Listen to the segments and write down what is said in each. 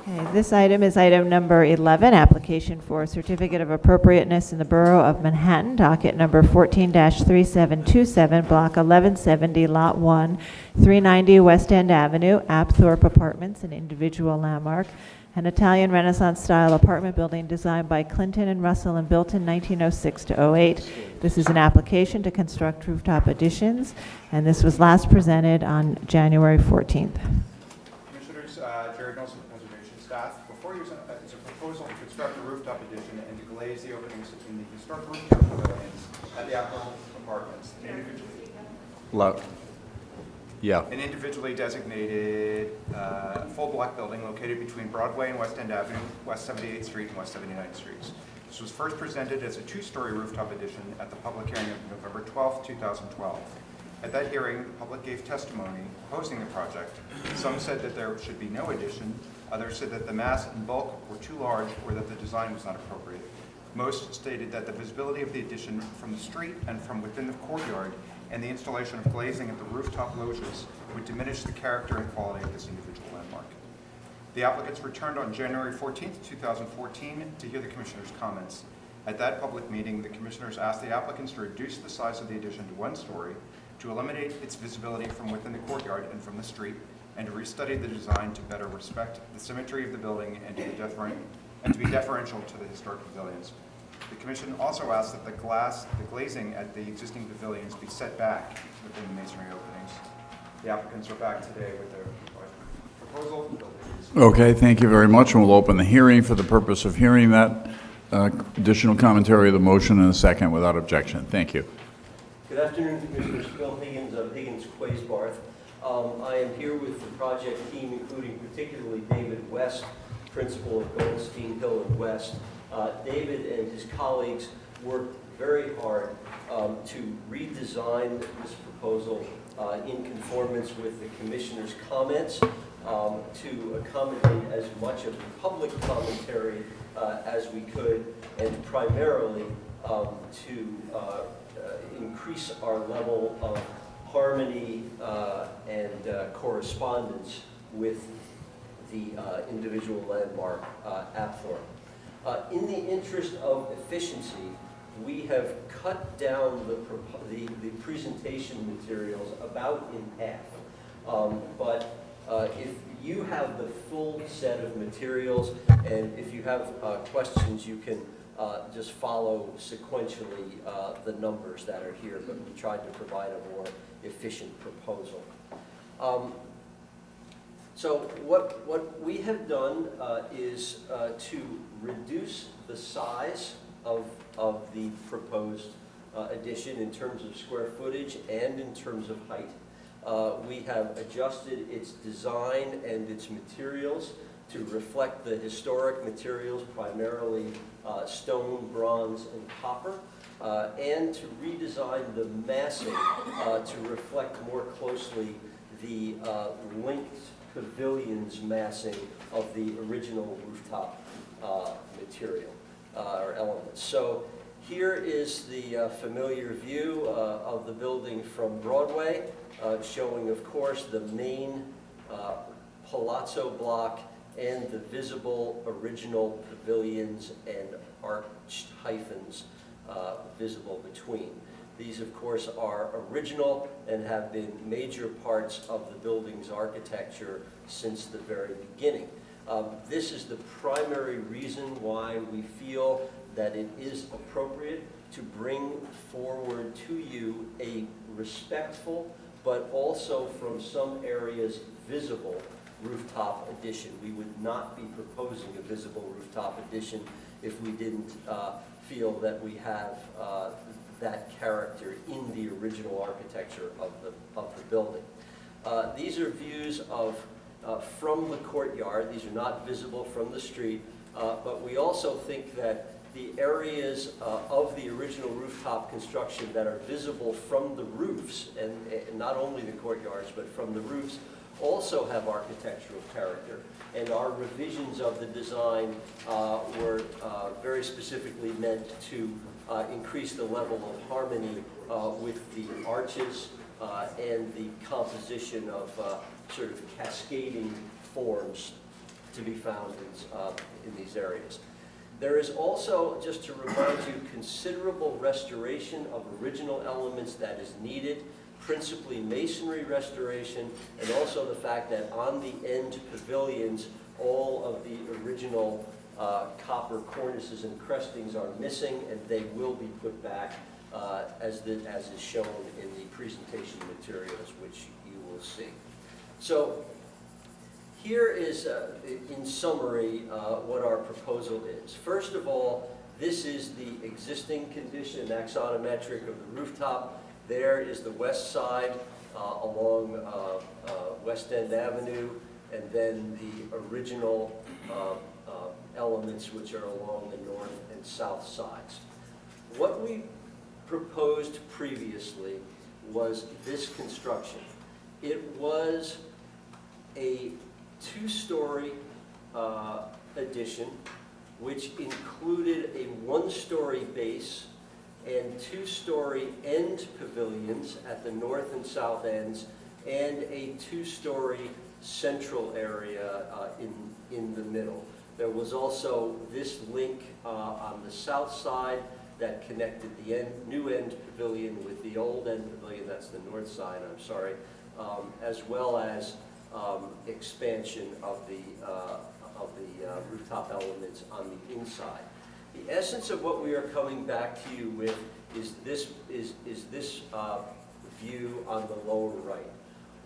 Okay, this item is item number 11, application for certificate of appropriateness in the Borough of Manhattan, docket number 14-3727, block 1170, lot 1, 390 West End Avenue, Apthorpe Apartments, an individual landmark, an Italian Renaissance-style apartment building designed by Clinton and Russell and built in 1906 to 08. This is an application to construct rooftop additions, and this was last presented on January 14th. Commissioners, Jared Nelson, Conservation Staff. Before you is a proposal to construct a rooftop addition and to glaze the openings in the historic rooftop pavilions at the Apthorpe Apartments. An individually designated full block building located between Broadway and West End Avenue, West 78th Street and West 79th Streets. This was first presented as a two-story rooftop addition at the public hearing of November 12, 2012. At that hearing, the public gave testimony opposing the project. Some said that there should be no addition. Others said that the mass and bulk were too large or that the design was not appropriate. Most stated that the visibility of the addition from the street and from within the courtyard and the installation of glazing at the rooftop loges would diminish the character and quality of this individual landmark. The applicants returned on January 14, 2014 to hear the commissioners' comments. At that public meeting, the commissioners asked the applicants to reduce the size of the addition to 1 story, to eliminate its visibility from within the courtyard and from the street, and to restudy the design to better respect the symmetry of the building and to be deferential to the historic pavilions. The Commission also asked that the glazing at the existing pavilions be set back within the masonry openings. The applicants are back today with their proposal. Okay, thank you very much, and we'll open the hearing for the purpose of hearing that additional commentary of the motion in a second without objection. Thank you. Good afternoon, Commissioners. Phil Higgins of Higgins Quaysbarth. I am here with the project team, including particularly David West, principal of Goldstein Hill and West. David and his colleagues worked very hard to redesign this proposal in conformance with the Commissioner's comments, to accommodate as much of the public commentary as we could, and primarily to increase our level of harmony and correspondence with the individual landmark, Apthorpe. In the interest of efficiency, we have cut down the presentation materials about in half. But if you have the full set of materials, and if you have questions, you can just follow sequentially the numbers that are here, but we tried to provide a more efficient proposal. So what we have done is to reduce the size of the proposed addition in terms of square footage and in terms of height. We have adjusted its design and its materials to reflect the historic materials, primarily stone, bronze, and copper, and to redesign the massing to reflect more closely the linked pavilions massing of the original rooftop material or elements. So here is the familiar view of the building from Broadway, showing, of course, the main palazzo block and the visible original pavilions and arched hyphens visible between. These, of course, are original and have been major parts of the building's architecture since the very beginning. This is the primary reason why we feel that it is appropriate to bring forward to you a respectful, but also from some areas visible rooftop addition. We would not be proposing a visible rooftop addition if we didn't feel that we have that character in the original architecture of the building. These are views of from the courtyard. These are not visible from the street, but we also think that the areas of the original rooftop construction that are visible from the roofs, and not only the courtyards, but from the roofs, also have architectural character. And our revisions of the design were very specifically meant to increase the level of harmony with the arches and the composition of sort of cascading forms to be found in these areas. There is also, just to remind you, considerable restoration of original elements that is needed, principally masonry restoration, and also the fact that on the end pavilions, all of the original copper cornices and crestings are missing, and they will be put back as is shown in the presentation materials, which you will see. So here is, in summary, what our proposal is. First of all, this is the existing condition, axonometric of the rooftop. There is the west side along West End Avenue, and then the original elements which are along the north and south sides. What we proposed previously was this construction. It was a two-story addition which included a one-story base and two-story end pavilions at the north and south ends, and a two-story central area in the middle. There was also this link on the south side that connected the new end pavilion with the old end pavilion, that's the north side, I'm sorry, as well as expansion of the rooftop elements on the inside. The essence of what we are coming back to you with is this view on the lower right.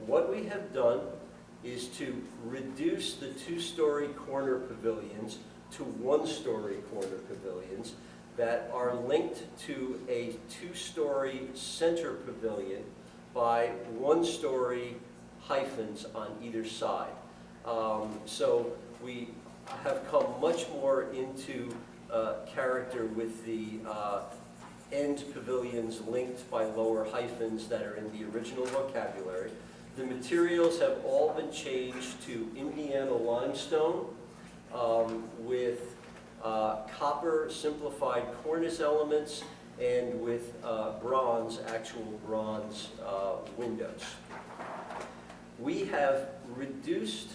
What we have done is to reduce the two-story corner pavilions to one-story corner pavilions that are linked to a two-story center pavilion by one-story hyphens on either side. So we have come much more into character with the end pavilions linked by lower hyphens that are in the original vocabulary. The materials have all been changed to Indiana limestone with copper simplified cornice elements and with actual bronze windows. We have reduced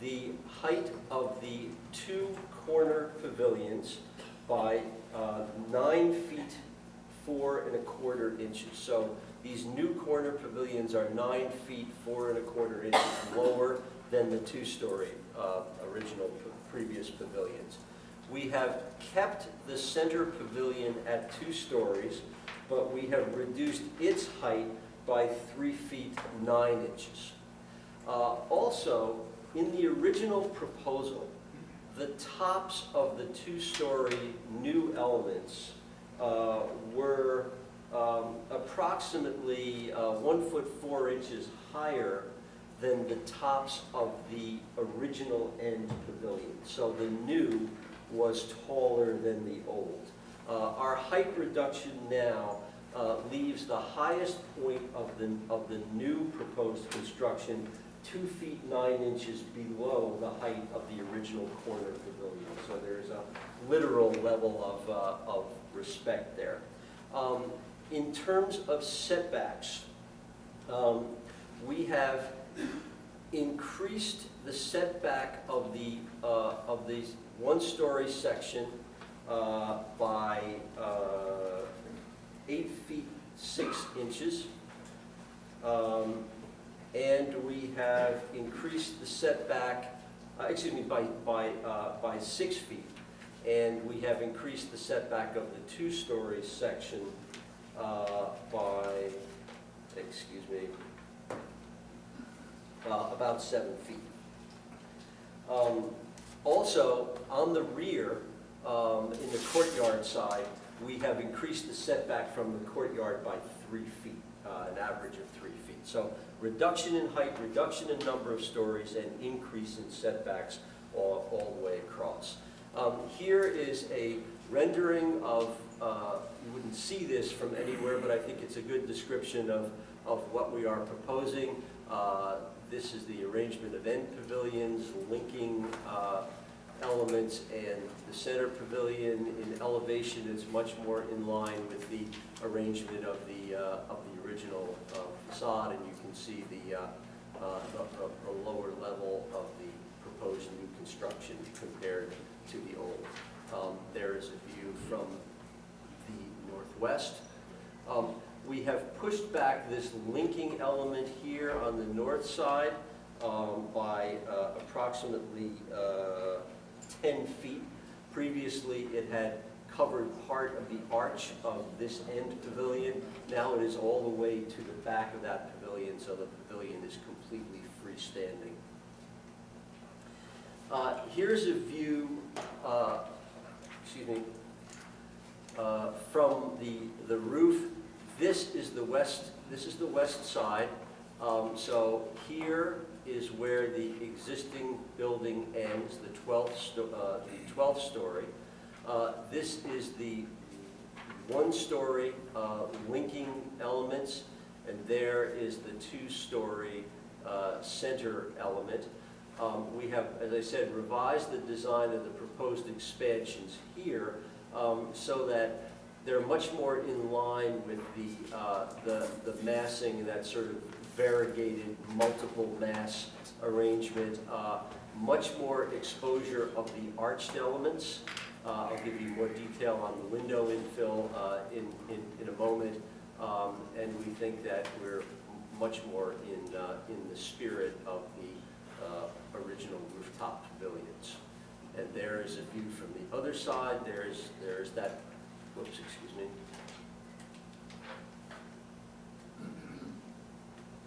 the height of the two corner pavilions by 9 feet 4 1/4 inches. So these new corner pavilions are 9 feet 4 1/4 inches lower than the two-story original previous pavilions. We have kept the center pavilion at 2 stories, but we have reduced its height by 3 feet 9 inches. Also, in the original proposal, the tops of the two-story new elements were approximately 1 foot 4 inches higher than the tops of the original end pavilion. So the new was taller than the old. Our height reduction now leaves the highest point of the new proposed construction 2 feet 9 inches below the height of the original corner pavilion. So there's a literal level of respect there. In terms of setbacks, we have increased the setback of the one-story section by 8 feet 6 inches. And we have increased the setback, by 6 feet. And we have increased the setback of the two-story section by, about 7 feet. Also, on the rear, in the courtyard side, we have increased the setback from the courtyard by 3 feet, an average of 3 feet. So reduction in height, reduction in number of stories, and increase in setbacks all the way across. Here is a rendering of, you wouldn't see this from anywhere, but I think it's a good description of what we are proposing. This is the arrangement of end pavilions, linking elements, and the center pavilion in elevation is much more in line with the arrangement of the original facade, and you can see the lower level of the proposed new construction compared to the old. There is a view from the northwest. We have pushed back this linking element here on the north side by approximately 10 feet. Previously, it had covered part of the arch of this end pavilion. Now it is all the way to the back of that pavilion, so the pavilion is completely freestanding. Here's a view, from the roof. This is the west side. So here is where the existing building ends, the 12th story. This is the one-story linking elements, and there is the two-story center element. We have, as I said, revised the design of the proposed expansions here so that they're much more in line with the massing and that sort of variegated multiple mass arrangement, much more exposure of the arched elements. I'll give you more detail on the window infill in a moment, and we think that we're much more in the spirit of the original rooftop pavilions. And there is a view from the other side. There's that. Whoops, excuse me.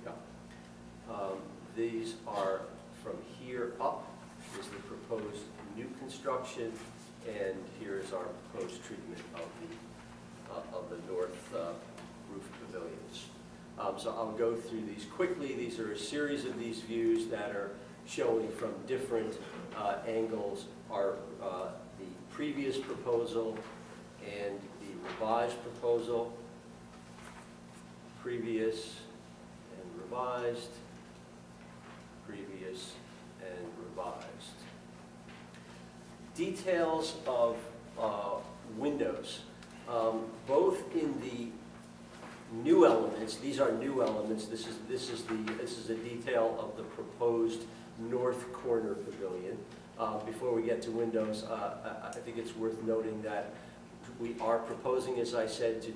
Yeah. These are from here up is the proposed new construction, and here is our proposed treatment of the north roof pavilions. So I'll go through these quickly. These are a series of these views that are showing from different angles the previous proposal and the revised proposal, previous and revised, previous and revised. Details of windows, both in the new elements. These are new elements. This is a detail of the proposed north corner pavilion. Before we get to windows, I think it's worth noting that we are proposing, as I said, to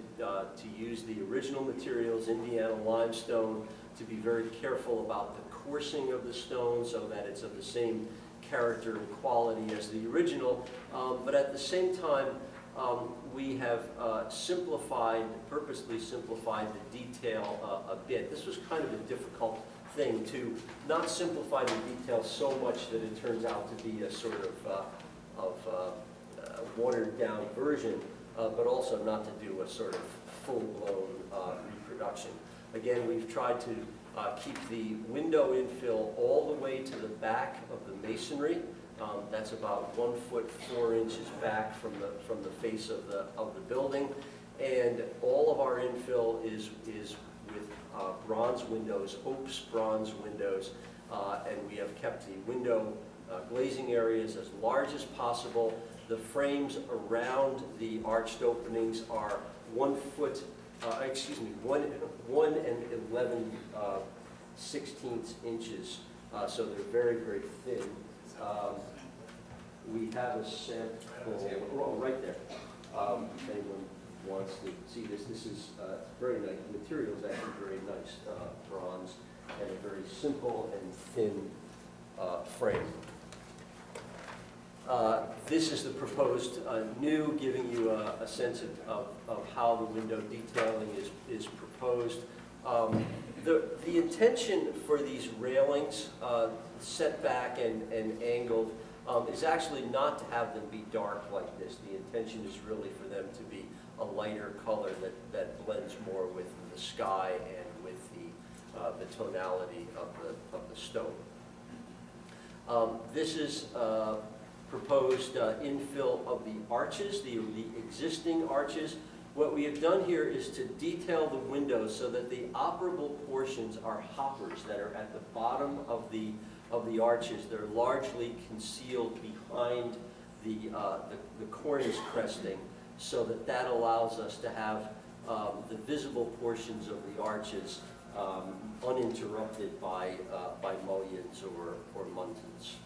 use the original materials, Indiana limestone, to be very careful about the coursing of the stone so that it's of the same character and quality as the original. But at the same time, we have purposely simplified the detail a bit. This was kind of a difficult thing to not simplify the detail so much that it turns out to be a sort of watered down version, but also not to do a sort of full-blown reproduction. Again, we've tried to keep the window infill all the way to the back of the masonry. That's about 1 foot 4 inches back from the face of the building, and all of our infill is with bronze windows, Opes bronze windows, and we have kept the window glazing areas as large as possible. The frames around the arched openings are 1 foot, 1 and 11/16 inches, so they're very, very thin. We have a sample, right there. If anyone wants to see this, this is very nice. The material is actually very nice, bronze, and a very simple and thin frame. This is the proposed new, giving you a sense of how the window detailing is proposed. The intention for these railings, set back and angled, is actually not to have them be dark like this. The intention is really for them to be a lighter color that blends more with the sky and with the tonality of the stone. This is proposed infill of the arches, the existing arches. What we have done here is to detail the windows so that the operable portions are hoppers that are at the bottom of the arches. They're largely concealed behind the cornice cresting, so that allows us to have the visible portions of the arches uninterrupted by mullions or muntins.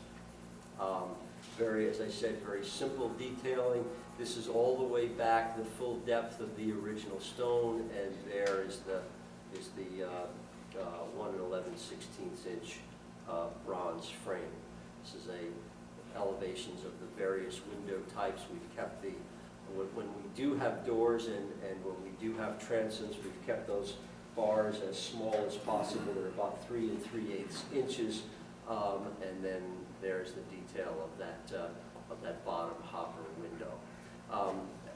Very, as I said, very simple detailing. This is all the way back, the full depth of the original stone, and there is the 1 11/16 inch bronze frame. This is elevations of the various window types. We've kept when we do have doors and when we do have transoms, we've kept those bars as small as possible. They're about 3 3/8 inches, and then there's the detail of that bottom hopper window.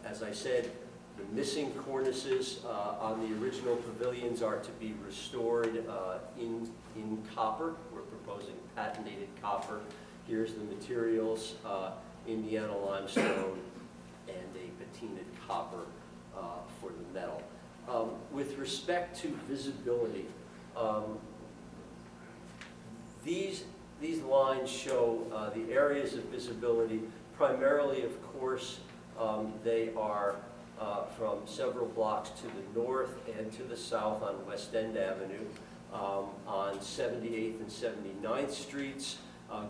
As I said, the missing cornices on the original pavilions are to be restored in copper. We're proposing patinated copper. Here's the materials, Indiana limestone and a patinaed copper for the metal. With respect to visibility, these lines show the areas of visibility. Primarily, of course, they are from several blocks to the north and to the south on West End Avenue, on 78th and 79th Streets,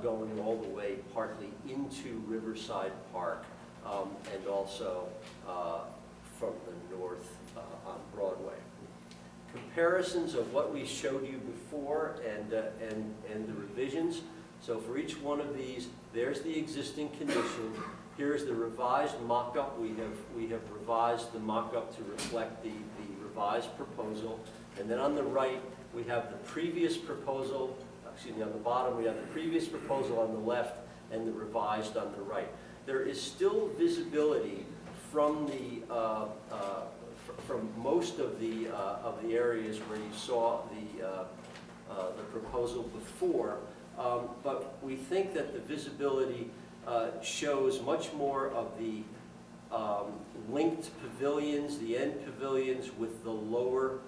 going all the way partly into Riverside Park, and also from the north on Broadway. Comparisons of what we showed you before and the revisions. So for each one of these, there's the existing condition. Here's the revised mock-up. We have revised the mock-up to reflect the revised proposal. And then on the right, we have the previous proposal. Excuse me, on the bottom, we have the previous proposal on the left and the revised on the right. There is still visibility from from most of the areas where you saw the proposal before, but we think that the visibility shows much more of the linked pavilions, the end pavilions with the lower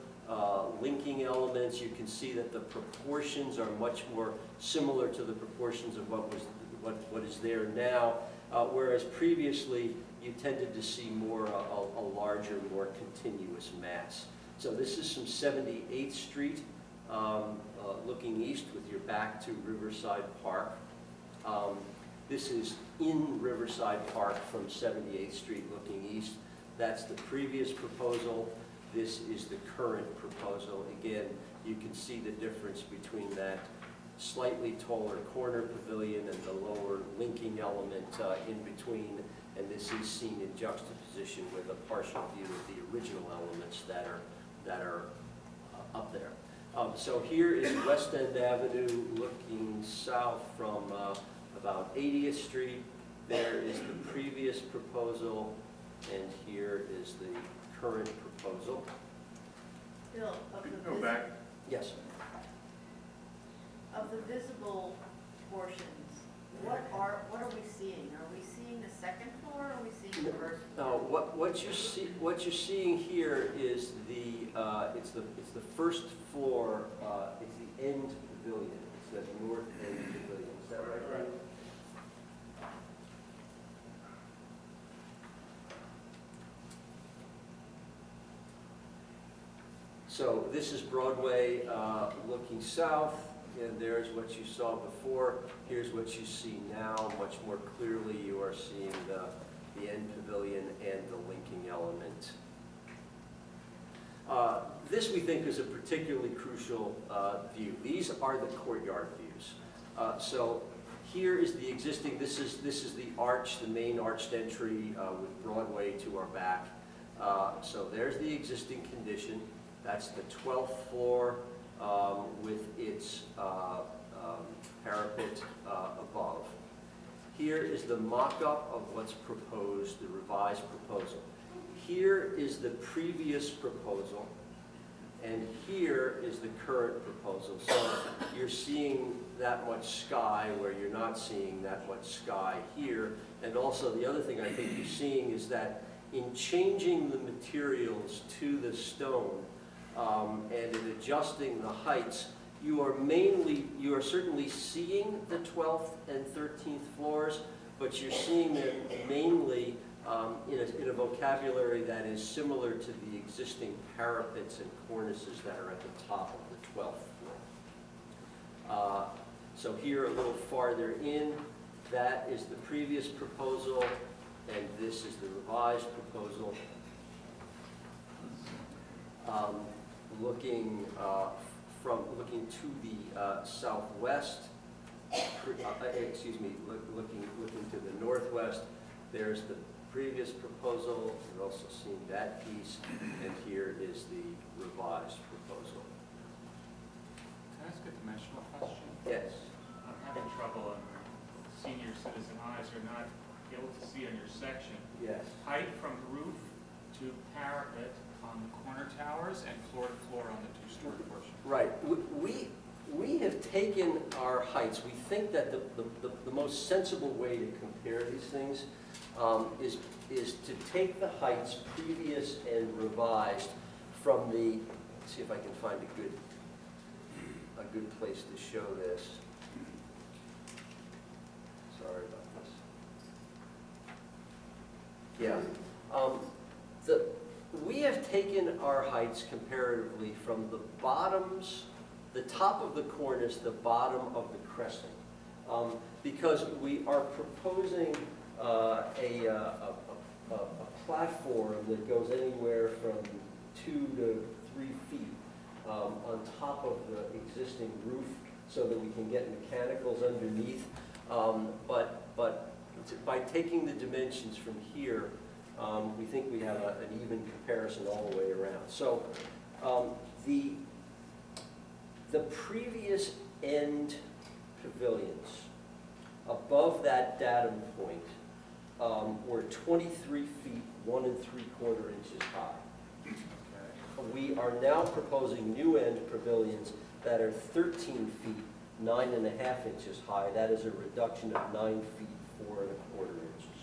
linking elements. You can see that the proportions are much more similar to the proportions of what is there now, whereas previously you tended to see more a larger, more continuous mass. So this is from 78th Street, looking east with your back to Riverside Park. This is in Riverside Park from 78th Street looking east. That's the previous proposal. This is the current proposal. Again, you can see the difference between that slightly taller corner pavilion and the lower linking element in between, and this is seen in juxtaposition with a partial view of the original elements that are up there. So here is West End Avenue looking south from about 80th Street. There is the previous proposal, and here is the current proposal. Bill, Go back. Yes. of the visible portions, what are we seeing? Are we seeing the second floor, or are we seeing the first Now, floor? what you're seeing here is it's the first floor. It's the end pavilion. It's the north end pavilion. Is that right? Right. So this is Broadway looking south, and there's what you saw before. Here's what you see now. Much more clearly, you are seeing the end pavilion and the linking element. This, we think, is a particularly crucial view. These are the courtyard views. So here is the existing, this is the arch, the main arched entry with Broadway to our back. So there's the existing condition. That's the 12th floor with its parapet above. Here is the mock-up of what's proposed, the revised proposal. Here is the previous proposal, and here is the current proposal. So you're seeing that much sky where you're not seeing that much sky here. And also the other thing I think you're seeing is that in changing the materials to the stone, and in adjusting the heights, you are certainly seeing the 12th and 13th floors, but you're seeing them mainly in a vocabulary that is similar to the existing parapets and cornices that are at the top of the 12th floor. So here a little farther in, That is the previous proposal, and this is the revised proposal. Looking to the southwest, looking to the northwest, there's the previous proposal. You've also seen that piece, and here is the revised proposal. Can I ask a dimensional question? Yes. I'm having trouble, and senior citizen eyes are not able to see on your section. Yes. Height from roof to parapet on the corner towers and floor to floor on the two-story portion. Right. We have taken our heights. We think that the most sensible way to compare these things is to take the heights previous and revised from the, let's see if I can find a good place to show this. Sorry about this. Yeah. We have taken our heights comparatively from the bottoms, the top of the cornice, the bottom of the cresting, because we are proposing a platform that goes anywhere from 2 to 3 feet on top of the existing roof, so that we can get mechanicals underneath. But by taking the dimensions from here, we think we have an even comparison all the way around. So the previous end pavilions above that datum point were 23 feet 1 3/4 inches high. We are now proposing new end pavilions that are 13 feet 9 1/2 inches high. That is a reduction of 9 feet 4 1/4 inches.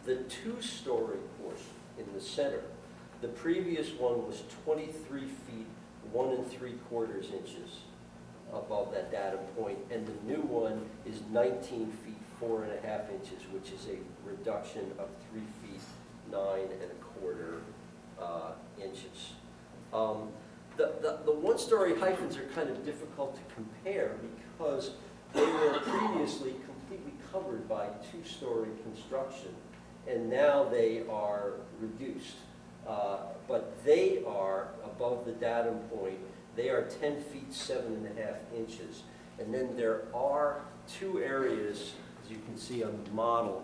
The two-story portion in the center, the previous one was 23 feet 1 3/4 inches above that datum point, and the new one is 19 feet 4 1/2 inches, which is a reduction of 3 feet 9 1/4 inches. The one-story hyphens are kind of difficult to compare because they were previously completely covered by two-story construction, and now they are reduced. But they are above the datum point. They are 10 feet 7 1/2 inches. And then there are two areas, as you can see on the model,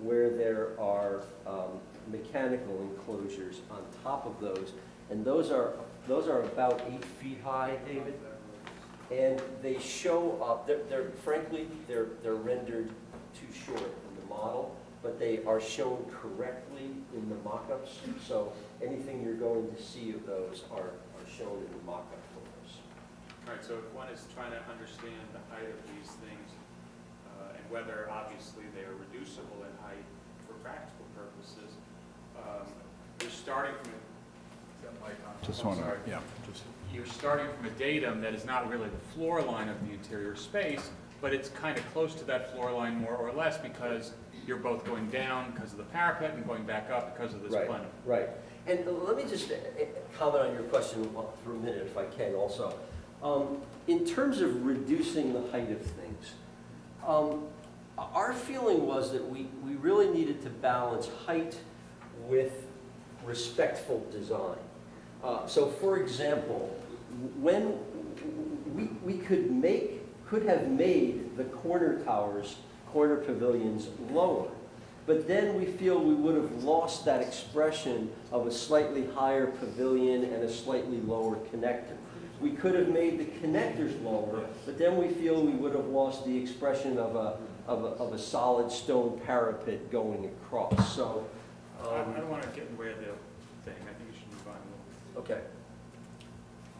where there are mechanical enclosures on top of those. And those are about 8 feet high, David. And they show up, frankly, they're rendered too short in the model, but they are shown correctly in the mock-ups. So anything you're going to see of those are shown in the mock-up photos. All right, so if one is trying to understand the height of these things, and whether obviously they are reducible in height for practical purposes, you're starting from a, is that mic on? Just Oh, want to, sorry. yeah, just. You're starting from a datum that is not really the floor line of the interior space, but it's kind of close to that floor line more or less because you're both going down because of the parapet and going back up because of this plenum. Right. And let me just comment on your question for a minute, if I can also. In terms of reducing the height of things, our feeling was that we really needed to balance height with respectful design. So for example, when we could have made the corner towers, corner pavilions lower, but then we feel we would have lost that expression of a slightly higher pavilion and a slightly lower connector. We could have made the connectors lower, but then we feel we would have lost the expression of a solid stone parapet going across. So I don't want to get in the way of the thing. I think you should move on a little bit. okay.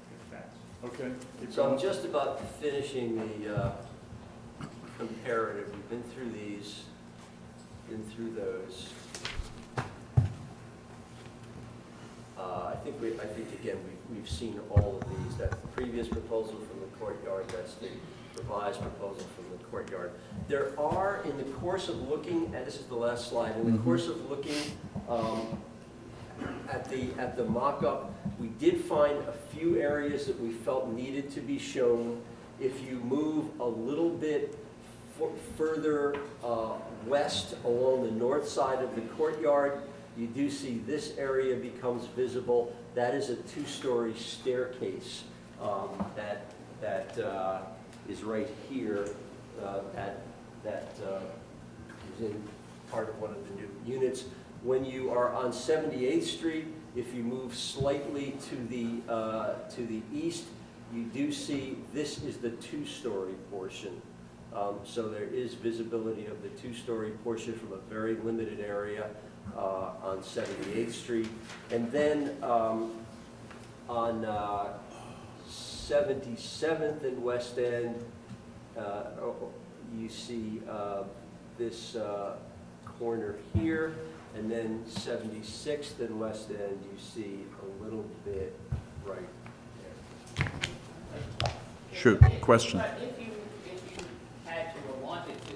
Get facts. Okay. keep So I'm going. just about finishing the comparative. We've been through these, been through those. I think again, we've seen all of these. That's the previous proposal from the courtyard. That's the revised proposal from the courtyard. There are, in the course of looking, and this is the last slide, in the course of looking at the mock-up, we did find a few areas that we felt needed to be shown. If you move a little bit Further west along the north side of the courtyard, you do see this area becomes visible. That is a two-story staircase that is right here that is in part of one of the new units. When you are on 78th Street, if you move slightly to the east, you do see this is the two-story portion. So there is visibility of the two-story portion from a very limited area on 78th Street. And then on 77th and West End, you see this corner here, and then 76th and West End, you see a little bit right there. Shoot, question. But if you had to or wanted to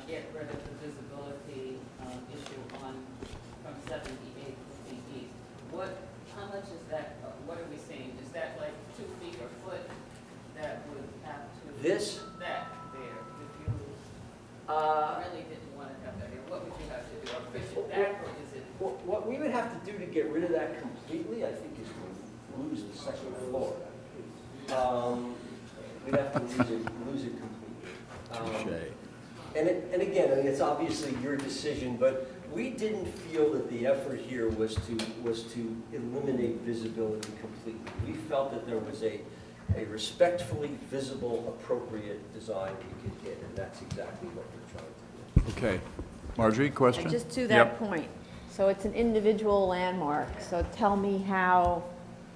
get rid of the visibility issue from 78th Street East, how much is that, what are we seeing? Is that like 2 feet or foot that would have to? This? That there, if you really didn't want to have that here, what would you have to do? Or push it back, or is it? What we would have to do to get rid of that completely, I think, is to lose the second floor. We'd have to lose it completely. And again, I mean, it's obviously your decision, but we didn't feel that the effort here was to eliminate visibility completely. We felt that there was a respectfully visible, appropriate design we could get, and that's exactly what we're trying to do. Okay. Marjorie, question? And just to Yep. that point, so it's an individual landmark, so tell me how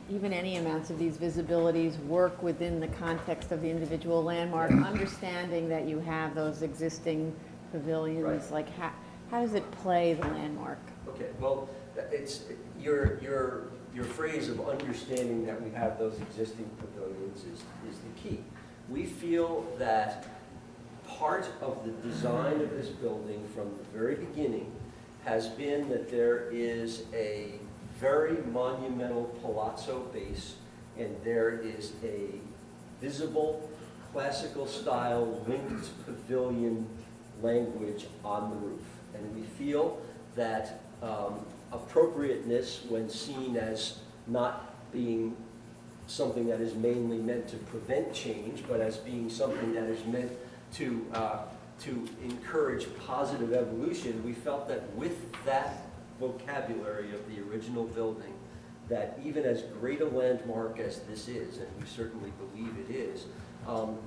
even any amounts of these visibilities work within the context of the individual landmark, understanding that you have those existing pavilions, Right. like how does it play the landmark? Okay, well, it's your phrase of understanding that we have those existing pavilions is the key. We feel that part of the design of this building from the very beginning has been that there is a very monumental palazzo base, and there is a visible classical style linked pavilion language on the roof. And we feel that appropriateness, when seen as not being something that is mainly meant to prevent change, but as being something that is meant to encourage positive evolution, we felt that with that vocabulary of the original building, that even as great a landmark as this is, and we certainly believe it is,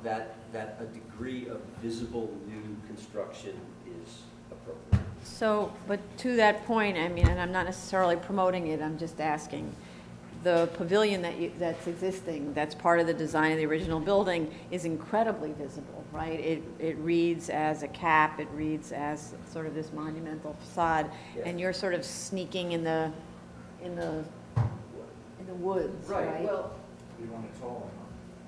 that a degree of visible new construction is appropriate. So, but to that point, I mean, and I'm not necessarily promoting it, I'm just asking, the pavilion that's existing, that's part of the design of the original building, is incredibly visible, right? It reads as a cap, it reads as sort of this monumental facade, Yeah. and you're sort of sneaking in the woods, right? Well,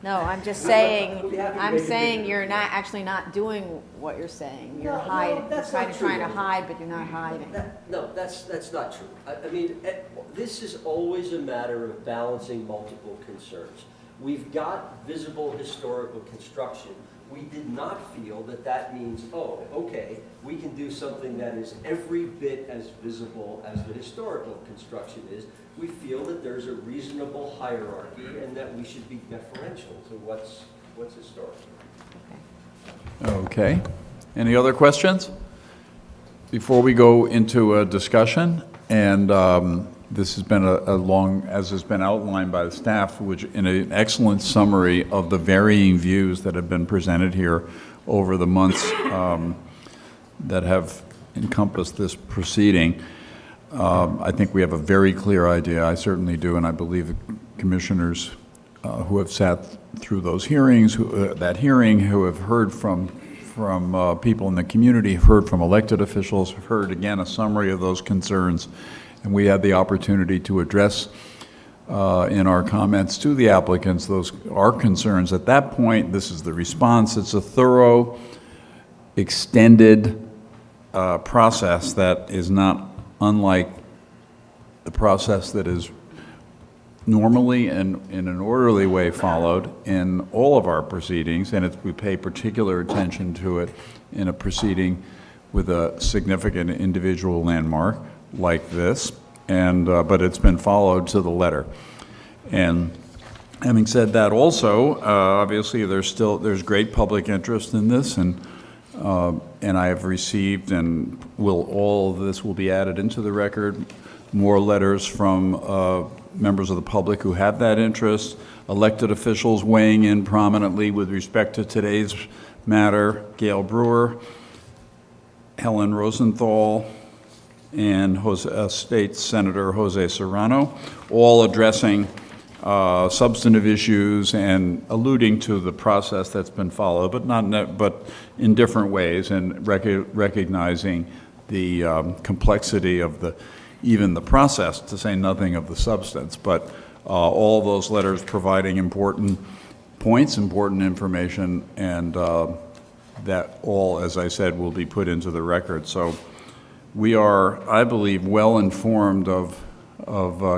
No, I'm just We saying, have to I'm make it saying bigger. you're not doing what you're saying. You're No, hiding, that's you're not trying to true. hide, but you're not hiding. No, that's not true. I mean, this is always a matter of balancing multiple concerns. We've got visible historical construction. We did not feel that means, oh, okay, we can do something that is every bit as visible as the historical construction is. We feel that there's a reasonable hierarchy and that we should be deferential to what's historical. Okay. Any other questions? Before we go into a discussion, and this has been a long, as has been outlined by the staff, which in an excellent summary of the varying views that have been presented here over the months that have encompassed this proceeding. I think we have a very clear idea, I certainly do, and I believe the commissioners who have sat through those hearings, who have heard from people in the community, heard from elected officials, heard again a summary of those concerns, and we had the opportunity to address in our comments to the applicants our concerns. At that point, this is the response. It's a thorough, extended process that is not unlike the process that is normally and in an orderly way followed in all of our proceedings, and we pay particular attention to it in a proceeding with a significant individual landmark like this, and but it's been followed to the letter. And having said that, also, obviously, there's great public interest in this, and I have received, and all of this will be added into the record, more letters from members of the public who have that interest, elected officials weighing in prominently with respect to today's matter, Gail Brewer, Helen Rosenthal, and State Senator Jose Serrano, all addressing substantive issues and alluding to the process that's been followed, but in different ways, and recognizing the complexity of even the process, to say nothing of the substance. But all of those letters providing important points, important information, and that all, as I said, will be put into the record. So we are, I believe, well informed of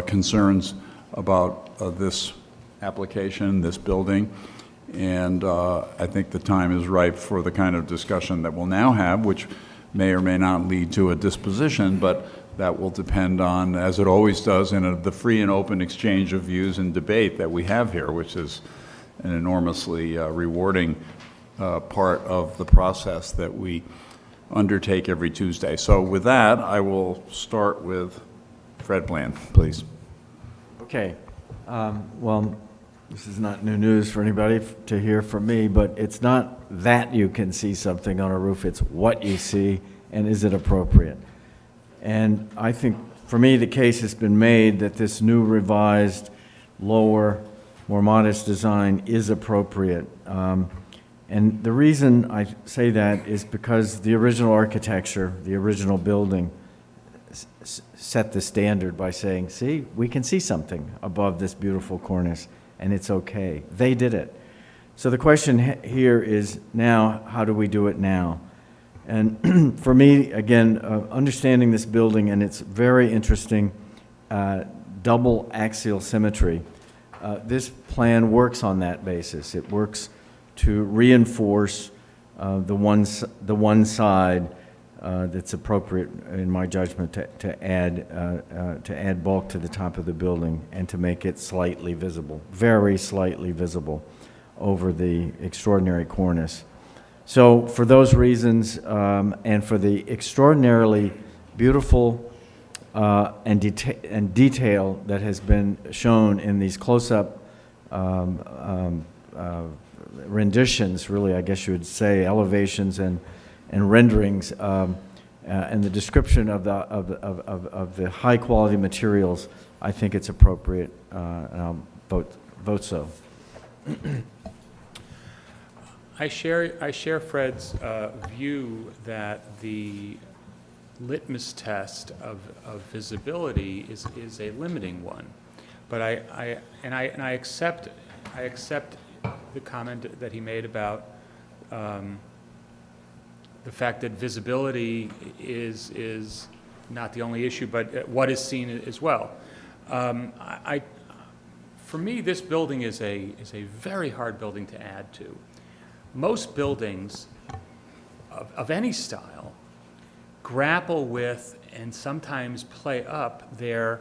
concerns about this application, this building, and I think the time is ripe for the kind of discussion that we'll now have, which may or may not lead to a disposition, but that will depend on, as it always does, in the free and open exchange of views and debate that we have here, which is an enormously rewarding part of the process that we undertake every Tuesday. So with that, I will start with Fred Bland, please. Okay. Well, this is not new news for anybody to hear from me, but it's not that you can see something on a roof, it's what you see and is it appropriate. And I think, for me, the case has been made that this new revised, lower, more modest design is appropriate. And the reason I say that is because the original architecture, the original building, set the standard by saying, see, we can see something above this beautiful cornice, and it's okay. They did it. So the question here is now, how do we do it now? And for me, again, understanding this building and its very interesting double axial symmetry, this plan works on that basis. It works to reinforce the one side that's appropriate, in my judgment, to add bulk to the top of the building and to make it slightly visible, very slightly visible, over the extraordinary cornice. So for those reasons, and for the extraordinarily beautiful and detail that has been shown in these close-up renditions, really, I guess you would say, elevations and renderings, and the description of the high-quality materials, I think it's appropriate, and I'll vote so. I share Fred's view that the litmus test of visibility is a limiting one, but I accept the comment that he made about the fact that visibility is not the only issue, but what is seen as well. For me, this building is a very hard building to add to. Most buildings of any style grapple with and sometimes play up their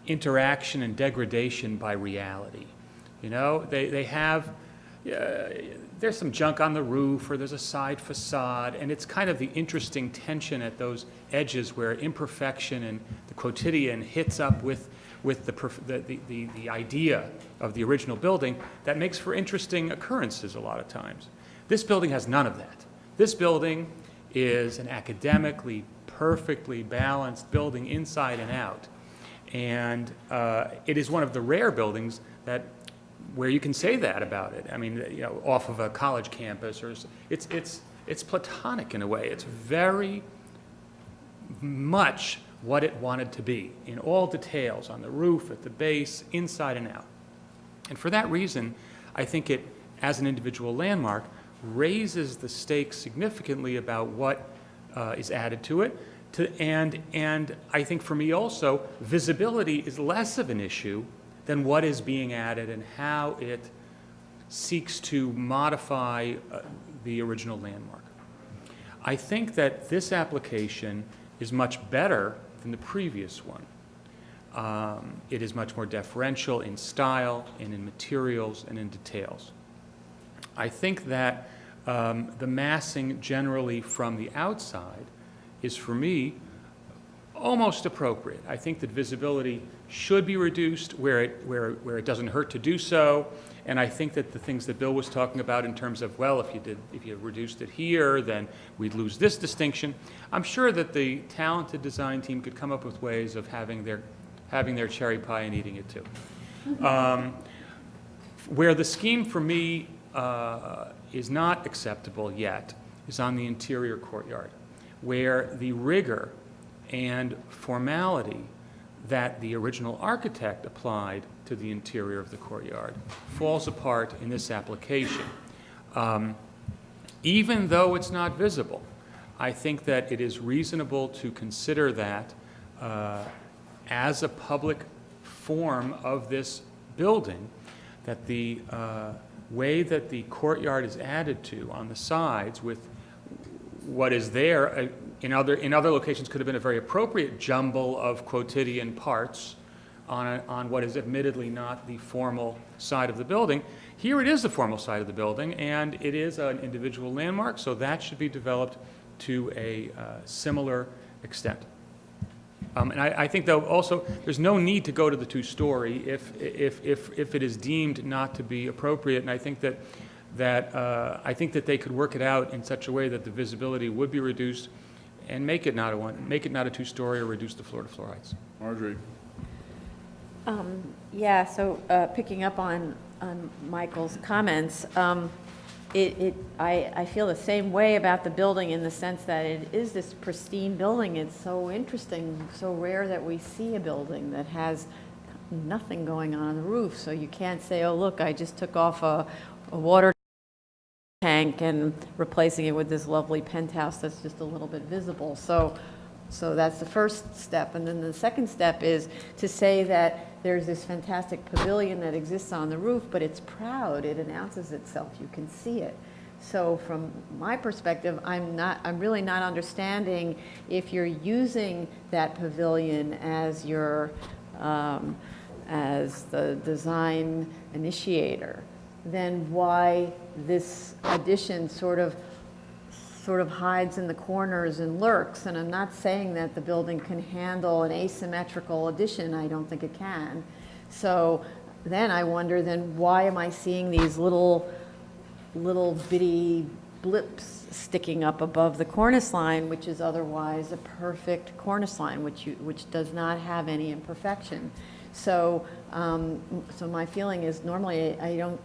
interaction and degradation by reality. You know, they have, there's some junk on the roof, or there's a side facade, and it's kind of the interesting tension at those edges where imperfection and the quotidian hits up with the idea of the original building that makes for interesting occurrences a lot of times. This building has none of that. This building is an academically, perfectly balanced building inside and out. And it is one of the rare buildings where you can say that about it. I mean, you know, off of a college campus, or it's platonic in a way. It's very much what it wanted to be in all details, on the roof, at the base, inside and out. And for that reason, I think it, as an individual landmark, raises the stakes significantly about what is added to it. And I think for me also, visibility is less of an issue than what is being added and how it seeks to modify the original landmark. I think that this application is much better than the previous one. It is much more deferential in style and in materials and in details. I think that the massing generally from the outside is, for me, almost appropriate. I think that visibility should be reduced where it doesn't hurt to do so. And I think that the things that Bill was talking about in terms of, well, if you reduced it here, then we'd lose this distinction. I'm sure that the talented design team could come up with ways of having their cherry pie and eating it too. Where the scheme for me is not acceptable yet is on the interior courtyard, where the rigor and formality that the original architect applied to the interior of the courtyard falls apart in this application. Even though it's not visible, I think that it is reasonable to consider that as a public form of this building, that the way that the courtyard is added to on the sides with what is there in other locations could have been a very appropriate jumble of quotidian parts on what is admittedly not the formal side of the building. Here it is the formal side of the building, and it is an individual landmark, so that should be developed to a similar extent. And I think, though, also, there's no need to go to the two-story if it is deemed not to be appropriate, and I think that they could work it out in such a way that the visibility would be reduced and make it not a two-story or reduce the floor-to-floor heights. Marjorie? Yeah, so picking up on Michael's comments, I feel the same way about the building in the sense that it is this pristine building. It's so interesting, so rare that we see a building that has nothing going on the roof. So you can't say, oh, look, I just took off a water tank and replacing it with this lovely penthouse that's just a little bit visible. So that's the first step. And then the second step is to say that there's this fantastic pavilion that exists on the roof, but it's proud. It announces itself. You can see it. So from my perspective, I'm really not understanding if you're using that pavilion as your, as the design initiator, then why this addition sort of hides in the corners and lurks. And I'm not saying that the building can handle an asymmetrical addition. I don't think it can. So then I wonder, then why am I seeing these little bitty blips sticking up above the cornice line, which is otherwise a perfect cornice line, which does not have any imperfection. So so my feeling is normally I don't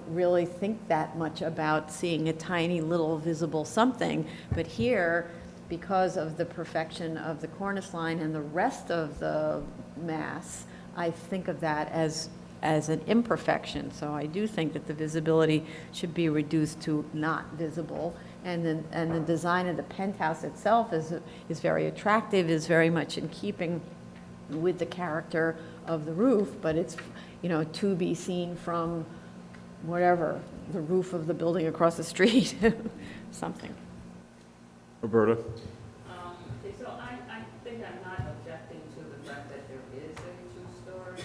really think that much about seeing a tiny little visible something, but here, because of the perfection of the cornice line and the rest of the mass, I think of that as an imperfection. So I do think that the visibility should be reduced to not visible, and the design of the penthouse itself is very attractive, is very much in keeping with the character of the roof, but it's, you know, to be seen from whatever, the roof of the building across the street, something. Roberta? Okay, so I think I'm not objecting to the fact that there is a two-story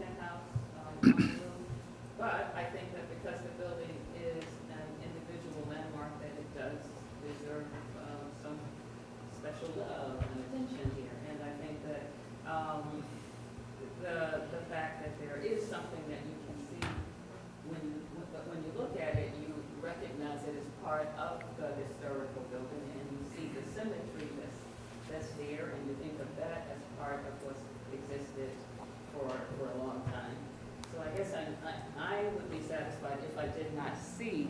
penthouse on the roof, but I think that because the building is an individual landmark, that it does deserve some special love and attention here. And I think that the fact that there is something that you can see when you look at it, you recognize it as part of the historical building, and you see the symmetry that's there, and you think of that as part of what's existed for a long time. So I guess I would be satisfied if I did not see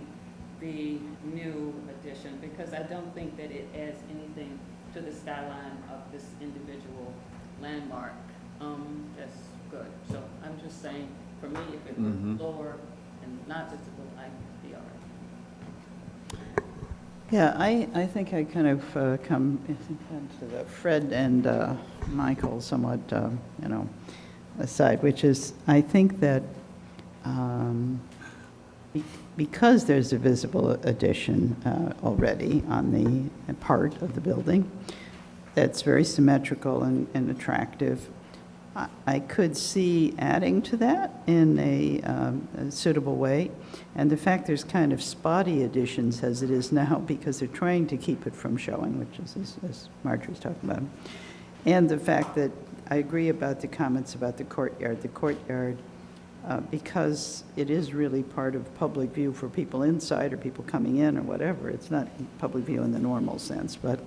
the new addition, because I don't think that it adds anything to the skyline of this individual landmark. That's good. So I'm just saying, for me, if it was lower and not visible, I'd be all right. Yeah, I think I kind of come to the Fred and Michael somewhat, aside, which is, I think that because there's a visible addition already on the part of the building that's very symmetrical and attractive, I could see adding to that in a suitable way. And the fact there's kind of spotty additions as it is now because they're trying to keep it from showing, which is, as Marjorie's talking about. And the fact that I agree about the comments about the courtyard. The courtyard, because it is really part of public view for people inside or people coming in or whatever. It's not public view in the normal sense, but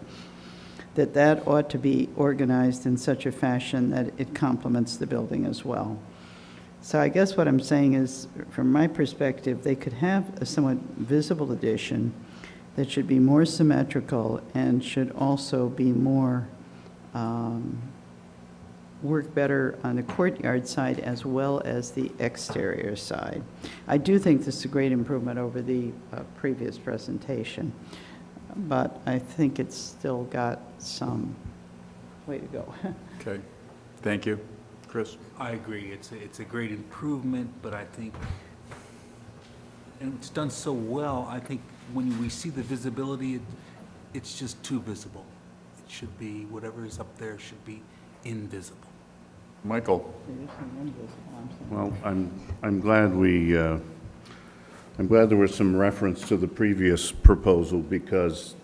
that ought to be organized in such a fashion that it complements the building as well. So I guess what I'm saying is, from my perspective, they could have a somewhat visible addition that should be more symmetrical and should also be more, work better on the courtyard side as well as the exterior side. I do think this is a great improvement over the previous presentation, but I think it's still got some way to go. Okay, thank you. Chris? I agree. It's a great improvement, but I think, and it's done so well, I think when we see the visibility, it's just too visible. It should be, whatever is up there should be invisible. Michael? Well, I'm glad I'm glad there was some reference to the previous proposal because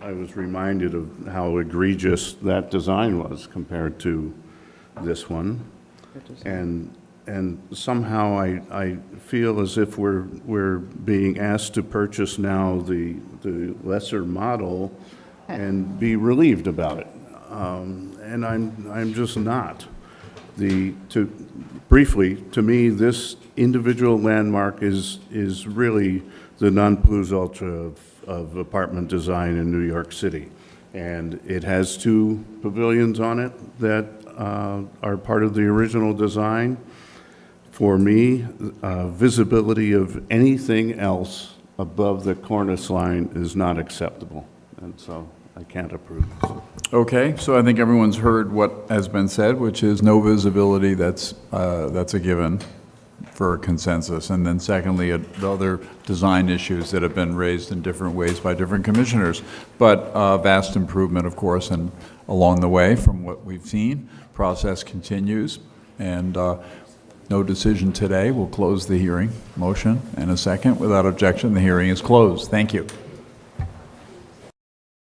I was reminded of how egregious that design was compared to this one. And somehow I feel as if we're being asked to purchase now the lesser model and be relieved about it. And I'm just not. Briefly, to me, this individual landmark is really the non plus ultra of apartment design in New York City. And it has 2 pavilions on it that are part of the original design. For me, visibility of anything else above the cornice line is not acceptable. And so I can't approve. Okay, so I think everyone's heard what has been said, which is no visibility, that's a given for a consensus. And then secondly, the other design issues that have been raised in different ways by different commissioners. But vast improvement, of course, and along the way from what we've seen. Process continues, and no decision today. We'll close the hearing. Motion and a second. Without objection, the hearing is closed. Thank you.